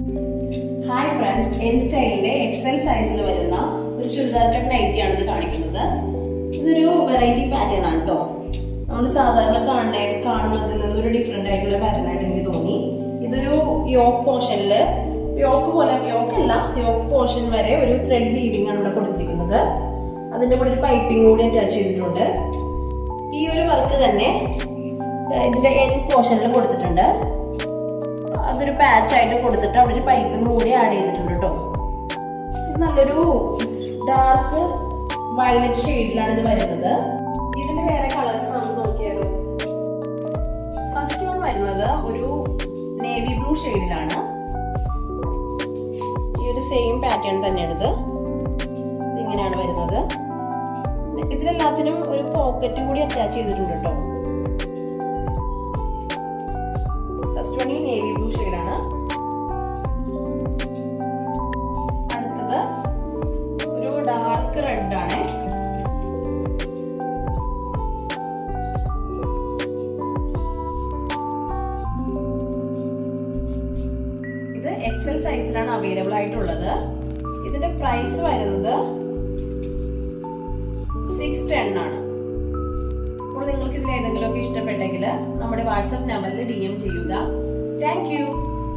Hi friends, N സ്റ്റൈലിന്റെ Excel സൈസിൽ വരുന്ന ഒരു ചുരിദാർ കട്ട് നൈറ്റി ആണ് ഇത് കാണിക്കുന്നത്. ഇതൊരു വെറൈറ്റി പാറ്റേൺ ആണ് കേട്ടോ. നമ്മൾ സാധാരണ കാണുന്നതിൽ നിന്നൊരു ഡിഫറെന്റ് ആയിട്ടുള്ള പാറ്റേൺ ആയിട്ട് എനിക്ക് തോന്നി. ഇതൊരു യോക്ക് പോർഷനിൽ യോക്ക് പോർഷൻ വരെ ഒരു ത്രെഡ് വീവിംഗ് ആണ് ഇവിടെ കൊടുത്തിരിക്കുന്നത്. അതിന്റെ കൂടെ ഒരു പൈപ്പിംഗ് കൂടി അറ്റാച്ച് ചെയ്തിട്ടുണ്ട്. ഈ ഒരു വർക്ക് തന്നെ ഇതിന്റെ എൻഡ് പോർഷനിൽ കൊടുത്തിട്ടുണ്ട്. അതൊരു പാച്ച് ആയിട്ട് കൊടുത്തിട്ട് അവിടെ ഒരു പൈപ്പിംഗ് കൂടി ആഡ് ചെയ്തിട്ടുണ്ട് കേട്ടോ. ഇത് നല്ലൊരു ഡാർക്ക് വയലറ്റ് ഷെയ്ഡിലാണ് ഇത് വരുന്നത്. ഇതിന്റെ വേറെ കളേഴ്സ് നമുക്ക് നോക്കിയാലോ. ഫസ്റ്റ് വൺ വരുന്നത് ഒരു നേവി ബ്ലൂ ഷെയ്ഡിലാണ്. ഈ ഒരു സെയിം പാറ്റേൺ തന്നെയാണ് ഇത്. ഇങ്ങനെയാണ് വരുന്നത്. ഇതിലെല്ലാത്തിനും ഒരു പോക്കറ്റ് കൂടി അറ്റാച്ച് ചെയ്തിട്ടുണ്ട് കേട്ടോ. ഫസ്റ്റ് വൺ ഈ നേവി ബ്ലൂ ഷെയ്ഡാണ്. അടുത്തത് ഒരു ഡാർക്ക് റെഡ് ആണ്. ഇത് എക്സൽ സൈസിലാണ് അവൈലബിൾ ആയിട്ടുള്ളത്. ഇതിന്റെ പ്രൈസ് വരുന്നത് 610 ആണ്. അപ്പോൾ നിങ്ങൾക്ക് ഇതിൽ ഏതെങ്കിലുമൊക്കെ ഇഷ്ടപ്പെട്ടെങ്കിൽ നമ്മുടെ വാട്സപ്പ് നമ്പറിൽ DM ചെയ്യുക. Thank you.